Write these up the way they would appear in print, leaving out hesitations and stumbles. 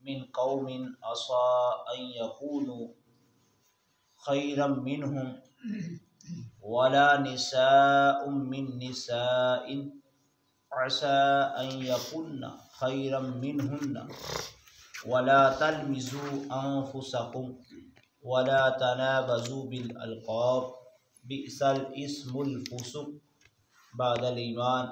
من قوم عسى أن يكونوا خيرا منهم ولا نساء من نساء عسى أن يكون خيرا منهن ولا تلمزوا أنفسكم ولا تنابزوا بالألقاب بئس الاسم الفسوق بعد الإيمان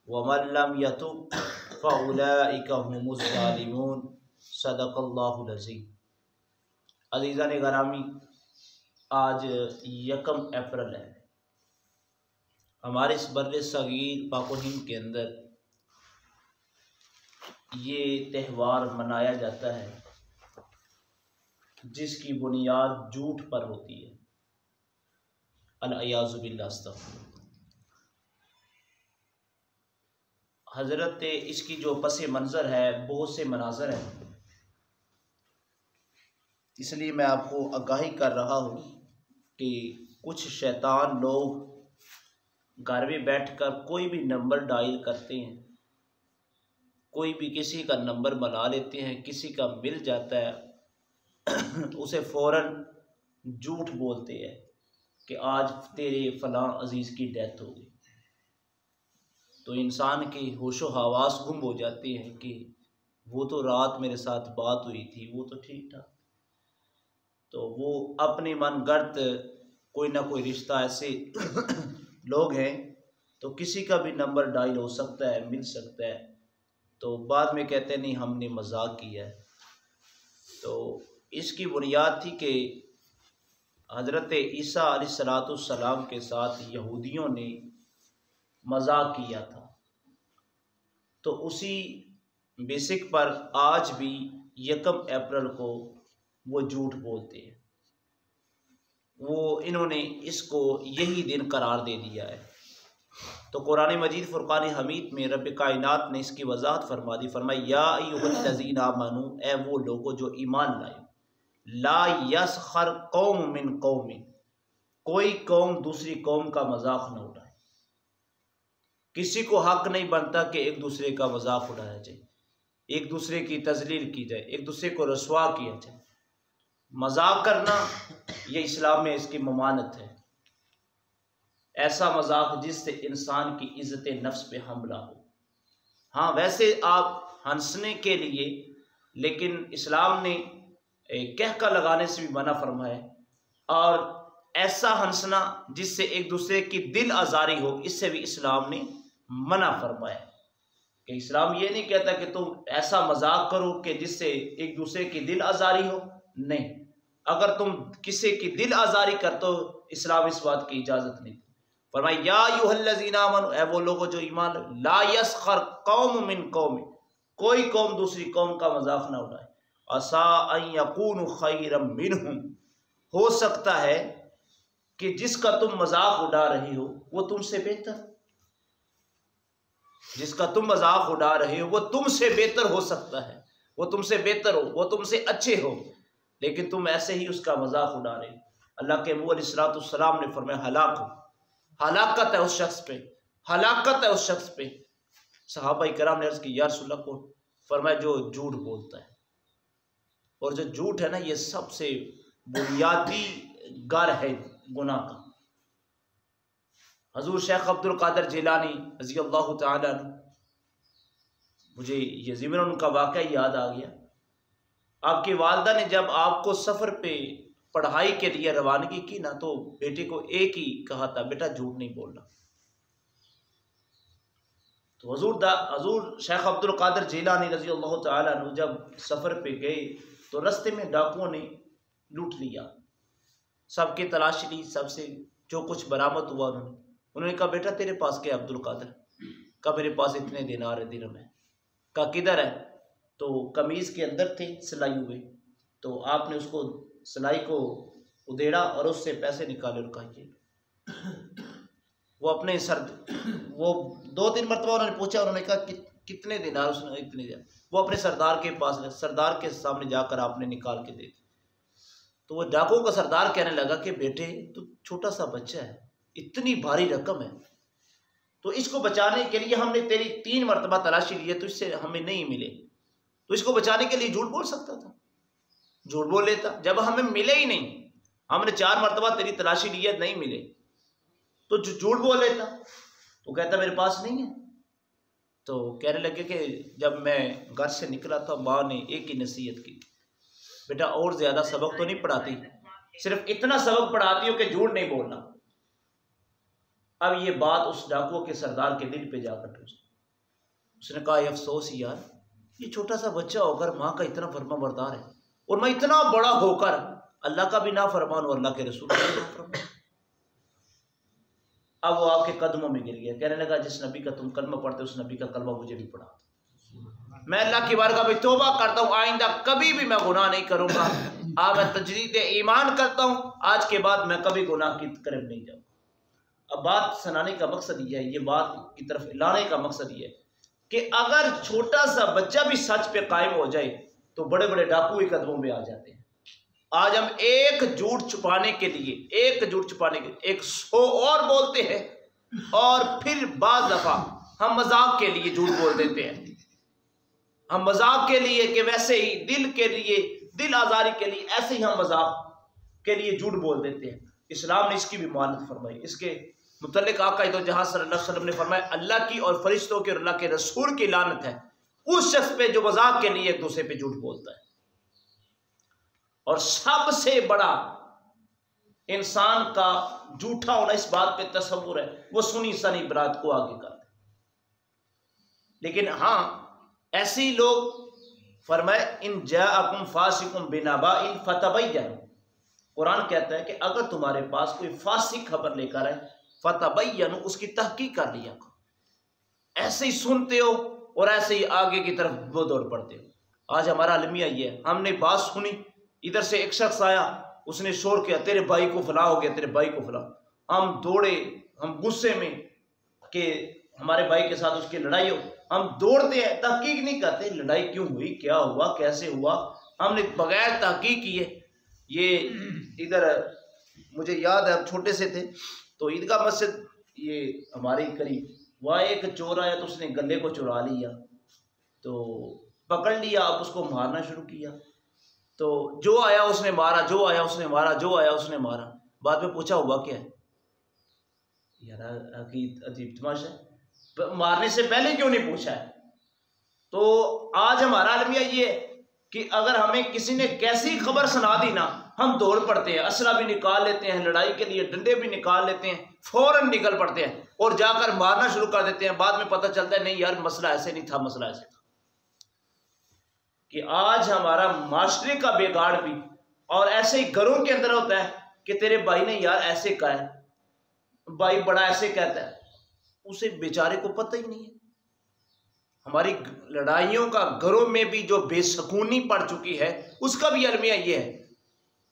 ومن لم يتب فأولئك هم الظالمون صدق اللہ العظیم۔ عزیزان گرامی، آج 1 اپریل ہے۔ ہمارے اس بر صغیر پاک و ہند کے اندر یہ تہوار منایا جاتا ہے جس کی بنیاد جھوٹ پر ہوتی ہے، العیاذ باللہ، استغفر۔ حضرت اس کی جو پس منظر ہے، بہت سے مناظر ہیں، اس لیے میں آپ کو آگاہی کر رہا ہوں کہ کچھ شیطان لوگ گھر میں بیٹھ کر کوئی بھی نمبر ڈائل کرتے ہیں، کوئی بھی کسی کا نمبر بنا لیتے ہیں، کسی کا مل جاتا ہے، اسے فوراً جھوٹ بولتے ہیں کہ آج تیرے فلاں عزیز کی ڈیتھ ہو گئی، تو انسان کی ہوش و حواس گم ہو جاتے ہیں کہ وہ تو رات میرے ساتھ بات ہوئی تھی، وہ تو ٹھیک ٹھاک، تو وہ اپنے من گڑت کوئی نہ کوئی رشتہ، ایسے لوگ ہیں تو کسی کا بھی نمبر ڈائل ہو سکتا ہے، مل سکتا ہے، تو بعد میں کہتے ہیں نہیں ہم نے مذاق کیا ہے۔ تو اس کی بنیاد تھی کہ حضرت عیسیٰ علیہ السلام کے ساتھ یہودیوں نے مذاق کیا تھا، تو اسی بیسک پر آج بھی 1 اپریل کو وہ جھوٹ بولتے ہیں، انہوں نے اس کو یہی دن قرار دے دیا ہے۔ تو قرآن مجید فرقان حمید میں رب کائنات نے اس کی وضاحت فرما دی، فرمایا یا ایھا الذین آمنوا، اے وہ لوگو جو ایمان لائے، لا یسخر قوم من قوم، کوئی قوم دوسری قوم کا مذاق نہ اڑائے۔ کسی کو حق نہیں بنتا کہ ایک دوسرے کا مذاق اڑایا جائے، ایک دوسرے کی تذلیل کی جائے، ایک دوسرے کو رسوا کیا جائے۔ مذاق کرنا یہ اسلام میں اس کی ممانعت ہے، ایسا مذاق جس سے انسان کی عزت نفس پہ حملہ ہو۔ ہاں ویسے آپ ہنسنے کے لیے، لیکن اسلام نے کہکا لگانے سے بھی منع فرمایا، اور ایسا ہنسنا جس سے ایک دوسرے کی دل آزاری ہو، اس سے بھی اسلام نے منع فرمایا کہ اسلام یہ نہیں کہتا کہ تم ایسا مذاق کرو کہ جس سے ایک دوسرے کی دل آزاری ہو، نہیں، اگر تم کسی کی دل آزاری کرتے ہو اسلام اس بات کی اجازت نہیں۔ فرمایا یا ایھا الذین آمنوا، اے وہ لوگوں جو ایمان، لا یسخر قوم من قوم، کوئی قوم دوسری قوم کا مذاق نہ اڑائے، عسیٰ ان یکونوا خیرا منہم، ہو سکتا ہے کہ جس کا تم مذاق اڑا رہے ہو وہ تم سے بہتر، جس کا تم مذاق اڑا رہے ہو وہ تم سے بہتر ہو سکتا ہے، وہ تم سے بہتر ہو، وہ تم سے اچھے ہو، لیکن تم ایسے ہی اس کا مذاق اڑا رہے ہو۔ اللہ کے نبی علیہ السلام نے فرمایا ہلاک ہو، ہلاکت ہے اس شخص پہ، ہلاکت ہے اس شخص پہ۔ صحابہ کرام نے عرض کی یا رسول اللہ کو، فرمایا جو جھوٹ بولتا ہے، اور جو جھوٹ ہے نا یہ سب سے بنیادی گر ہے گناہ کا۔ حضور شیخ عبد القادر جیلانی رضی اللہ تعالیٰ عنہ، مجھے یہ ضمن ان کا واقعہ یاد آ گیا۔ آپ کی والدہ نے جب آپ کو سفر پہ پڑھائی کے لیے روانگی کی نا، تو بیٹے کو ایک ہی کہا تھا، بیٹا جھوٹ نہیں بولنا۔ تو حضور شیخ عبد القادر جیلانی رضی اللہ تعالیٰ عنہ جب سفر پہ گئے تو رستے میں ڈاکوؤں نے لوٹ لیا، سب کی تلاش لی، سب سے جو کچھ برآمد ہوا انہوں نے کہا بیٹا تیرے پاس کیا عبد القادر؟ کہا میرے پاس اتنے دینار درہم ہے۔ کہا کدھر ہے؟ تو قمیض کے اندر تھے سلائی ہوئے، تو آپ نے اس کو سلائی کو ادھیڑا اور اس سے پیسے نکالے اور کہا یہ وہ اپنے وہ 2-3 مرتبہ انہوں نے پوچھا، انہوں نے کہا کتنے دینار؟ اس نے اتنے دینار۔ وہ اپنے سردار کے پاس گئے، سردار کے سامنے جا کر آپ نے نکال کے دے دی۔ تو وہ ڈاکو کا سردار کہنے لگا کہ بیٹے تو چھوٹا سا بچہ ہے، اتنی بھاری رقم ہے، تو اس کو بچانے کے لیے ہم نے تیری 3 مرتبہ تلاشی لی ہے، تو اس سے ہمیں نہیں ملے۔ تو اس کو بچانے کے لیے جھوٹ بول سکتا تھا، جھوٹ بول لیتا. جب ہمیں ملے ہی نہیں، ہم نے 4 مرتبہ تیری تلاشی لی ہے نہیں ملے، تو جھوٹ بول لیتا. تو کہتا میرے پاس نہیں ہے. تو کہنے لگے کہ جب میں گھر سے نکلا تھا ماں نے ایک ہی نصیحت کی، بیٹا اور زیادہ سبق تو نہیں پڑھاتی، صرف اتنا سبق پڑھاتی ہو کہ جھوٹ نہیں بولنا. اب یہ بات اس ڈاکو کے سردار کے دل پہ جا کر ٹھوسی. اس نے کہا یہ افسوس یار، یہ چھوٹا سا بچہ ہو کر ماں کا اتنا فرما بردار ہے، اور میں اتنا بڑا ہو کر اللہ کا بھی نافرمان ہوں، اللہ کے رسول کا بھی نافرمان. اب وہ آپ کے قدموں میں گر گیا، کہنے لگا جس نبی کا تم کلمہ پڑھتے اس نبی کا کلمہ مجھے بھی پڑھا. میں اللہ کی بارگاہ میں توبہ کرتا ہوں، آئندہ کبھی بھی میں گناہ نہیں کروں گا. میں تجدید ایمان کرتا ہوں، آج کے بعد میں کبھی گناہ کی قریب نہیں جاؤں. اب بات سنانے کا مقصد یہ ہے، یہ بات کی طرف لانے کا مقصد یہ ہے کہ اگر چھوٹا سا بچہ بھی سچ پہ قائم ہو جائے تو بڑے بڑے ڈاکو ہی قدموں میں آ جاتے ہیں. آج ہم ایک جھوٹ چھپانے کے لیے ایک 100 اور بولتے ہیں، اور پھر بعض دفعہ ہم مذاق کے لیے جھوٹ بول دیتے ہیں. ہم مذاق کے لیے کہ ویسے ہی دل کے لیے، دل آزاری کے لیے ایسے ہی ہم مذاق کے لیے جھوٹ بول دیتے ہیں. اسلام نے اس کی بھی معانت فرمائی. اس کے متعلق آقا دو جہاں صلی اللہ علیہ وسلم نے فرمایا اللہ کی اور فرشتوں کی اور اللہ کے رسول کی لعنت ہے اس شخص پہ جو مذاق کے لیے ایک دوسرے پہ جھوٹ بولتا ہے. اور سب سے بڑا انسان کا جھوٹا ہونا اس بات پہ تصور ہے وہ سنی سنی برات کو آگے کر دے. لیکن ہاں ایسے ہی لوگ فرمائے ان جاءکم فاسقٌ بنبأ فتبینوا، قرآن کہتا ہے کہ اگر تمہارے پاس کوئی فاسق خبر لے کر آئے فتبینوا، اس کی تحقیق کر لیا کرو. ایسے ہی سنتے ہو اور ایسے ہی آگے کی طرف وہ دوڑ پڑتے ہو. آج ہمارا المیہ یہ ہے، ہم نے بات سنی، ادھر سے ایک شخص آیا، اس نے شور کیا تیرے بھائی کو فلاں ہو گیا، تیرے بھائی کو فلاں. ہم دوڑے، ہم غصے میں کہ ہمارے بھائی کے ساتھ اس کی لڑائی ہو، ہم دوڑتے ہیں، تحقیق نہیں کرتے لڑائی کیوں ہوئی، کیا ہوا، کیسے ہوا. ہم نے بغیر تحقیق کیے. یہ ادھر مجھے یاد ہے، ہم چھوٹے سے تھے تو عیدگاہ مسجد یہ ہمارے قریب، وہاں ایک چور آیا تو اس نے گلے کو چرا لیا، تو پکڑ لیا. اب اس کو مارنا شروع کیا، تو جو آیا اس نے مارا، جو آیا اس نے مارا، جو آیا اس نے مارا. بعد میں پوچھا ہوا کیا ہے، یار عجیب تماشا ہے، مارنے سے پہلے کیوں نہیں پوچھا ہے. تو آج ہمارا المیہ یہ ہے کہ اگر ہمیں کسی نے کیسی خبر سنا دی نا، ہم دوڑ پڑتے ہیں، اسلحہ بھی نکال لیتے ہیں، لڑائی کے لیے ڈنڈے بھی نکال لیتے ہیں، فوراً نکل پڑتے ہیں اور جا کر مارنا شروع کر دیتے ہیں. بعد میں پتہ چلتا ہے نہیں یار مسئلہ ایسے نہیں تھا، مسئلہ ایسے تھا. کہ آج ہمارا معاشرے کا بگاڑ بھی اور ایسے ہی گھروں کے اندر ہوتا ہے کہ تیرے بھائی نے یار ایسے کہا ہے، بھائی بڑا ایسے کہتا ہے، اسے بیچارے کو پتہ ہی نہیں ہے. ہماری لڑائیوں کا گھروں میں بھی جو بے سکونی پڑ چکی ہے اس کا بھی المیہ یہ ہے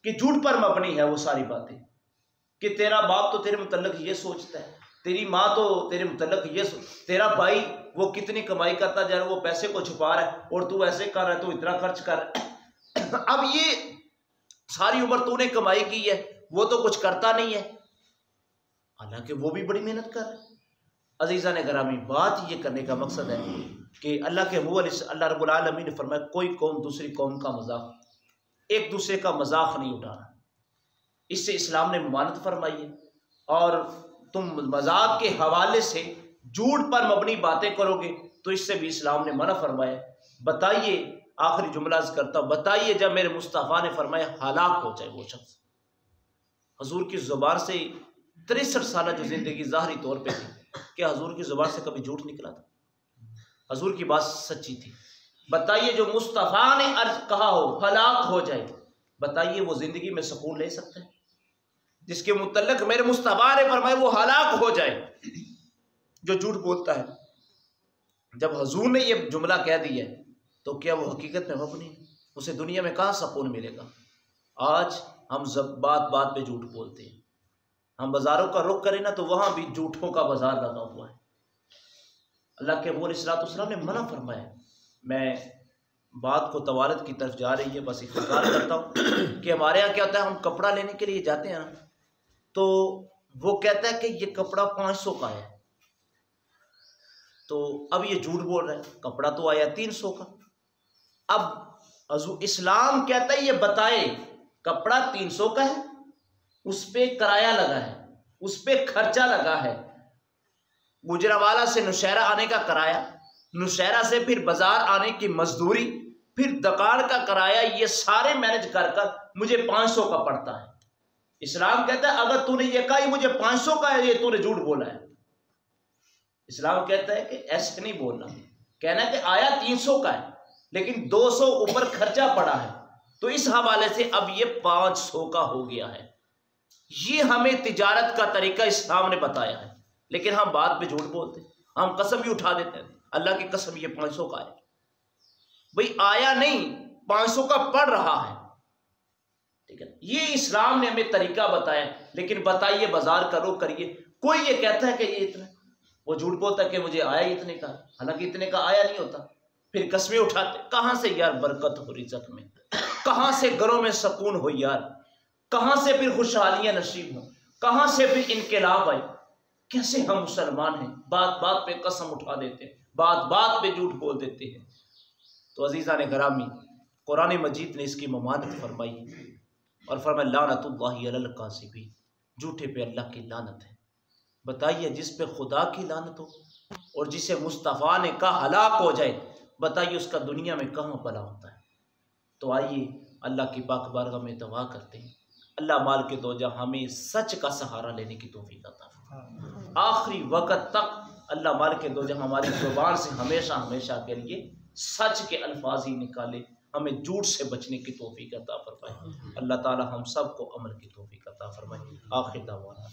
کہ جھوٹ پر مبنی ہے وہ ساری باتیں. کہ تیرا باپ تو تیرے متعلق یہ سوچتا ہے، تیری ماں تو تیرے متعلق یہ تیرا بھائی وہ کتنی کمائی کرتا جا رہا ہے، وہ پیسے کو چھپا رہا ہے اور تو ایسے کر رہا ہے، تو اتنا خرچ کر رہا ہے. اب یہ ساری عمر تو نے کمائی کی ہے، وہ تو کچھ کرتا نہیں ہے، حالانکہ وہ بھی بڑی محنت کر رہا ہے. عزیزان گرامی، بات یہ کرنے کا مقصد ہے کہ اللہ کے اللہ رب العالمین نے فرمایا کوئی قوم دوسری قوم کا مذاق، ایک دوسرے کا مذاق نہیں اٹھانا. اس سے اسلام نے ممانعت فرمائی ہے. اور تم مذاق کے حوالے سے جھوٹ پر مبنی باتیں کرو گے تو اس سے بھی اسلام نے منع فرمایا. بتائیے، آخری جملہ عرض کرتا ہوں، بتائیے جب میرے مصطفیٰ نے فرمایا ہلاک ہو جائے وہ شخص، حضور کی زبان سے 63 سالہ جو زندگی ظاہری طور پہ تھی، کہ حضور کی زبان سے کبھی جھوٹ نکلا تھا؟ حضور کی بات سچی تھی. بتائیے جو مصطفیٰ نے عرض کہا ہو ہلاک ہو جائے، بتائیے وہ زندگی میں سکون لے سکتا ہے؟ جس کے متعلق میرے مصطفیٰ نے فرمایا وہ ہلاک ہو جائے جو جھوٹ بولتا ہے. جب حضور نے یہ جملہ کہہ دیا ہے تو کیا وہ حقیقت میں مبنی ہے؟ اسے دنیا میں کہاں سکون ملے گا؟ آج ہم بات بات پہ جھوٹ بولتے ہیں. ہم بازاروں کا رخ کریں نا تو وہاں بھی جھوٹوں کا بازار لگا ہوا ہے. اللہ کے نبی صلی اللہ علیہ وسلم نے منع فرمایا. میں بات کو توالت کی طرف جا رہی ہے، بس اختصار کرتا ہوں کہ ہمارے یہاں کیا ہوتا ہے، ہم کپڑا لینے کے لیے جاتے ہیں نا تو وہ کہتا ہے کہ یہ کپڑا 500 کا ہے، تو اب یہ جھوٹ بول رہا ہے، کپڑا تو آیا 300 کا. اب اسلام کہتا ہے یہ بتائے کپڑا 300 کا ہے، اس پہ کرایہ لگا ہے، اس پہ خرچہ لگا ہے، گجرانوالہ سے نوشہرہ آنے کا کرایہ، نوشہرہ سے پھر بازار آنے کی مزدوری، پھر دکان کا کرایہ، یہ سارے مینج کر مجھے 500 کا پڑتا ہے۔ اسلام کہتا ہے اگر تو نے یہ کہا مجھے 500 کا ہے، یہ تو نے جھوٹ بولا ہے۔ اسلام کہتا ہے کہ ایسے نہیں بولنا، کہنا کہ آیا 300 کا ہے لیکن 200 اوپر خرچہ پڑا ہے، تو اس حوالے سے اب یہ 500 کا ہو گیا ہے۔ یہ ہمیں تجارت کا طریقہ اسلام نے بتایا ہے، لیکن ہم بات پہ جھوٹ بولتے ہیں، ہم قسم بھی اٹھا دیتے ہیں، اللہ کی قسم یہ 500 کا ہے۔ بھئی آیا نہیں، 500 کا پڑ رہا ہے، ٹھیک ہے۔ یہ اسلام نے ہمیں طریقہ بتایا، لیکن بتائیے بازار کرو کریے، کوئی یہ کہتا ہے کہ یہ اتنا، وہ جھوٹ بولتا ہے کہ مجھے آیا اتنے کا، حالانکہ اتنے کا آیا نہیں ہوتا، پھر قسمیں اٹھاتے۔ کہاں سے یار برکت ہو رزق میں، کہاں سے گھروں میں سکون ہو یار، کہاں سے پھر خوشحالیاں نصیب ہوں، کہاں سے پھر انقلاب آئے؟ کیسے ہم مسلمان ہیں، بات بات پہ قسم اٹھا دیتے ہیں، بات بات پہ جھوٹ بول دیتے ہیں۔ تو عزیزان گرامی، قرآن مجید نے اس کی ممانعت فرمائی اور فرمایا لعنت اللہ علی الکاذبین، جھوٹے پہ اللہ کی لعنت ہے۔ بتائیے جس پہ خدا کی لعنت ہو اور جسے مصطفیٰ نے کہا ہلاک ہو جائے، بتائیے اس کا دنیا میں کہاں بھلا ہوتا ہے؟ تو آئیے اللہ کی پاک بارگاہ میں دعا کرتے ہیں، اللہ مال کے دو جہاں ہمیں سچ کا سہارا لینے کی توفیق عطا فرمائے، آخری وقت تک اللہ مال کے دو جہاں ہماری زبان سے ہمیشہ ہمیشہ کے لیے سچ کے الفاظ ہی نکالے، ہمیں جھوٹ سے بچنے کی توفیق عطا فرمائے۔ اللہ تعالی ہم سب کو عمل کی توفیق عطا فرمائے۔ آخر دعوانا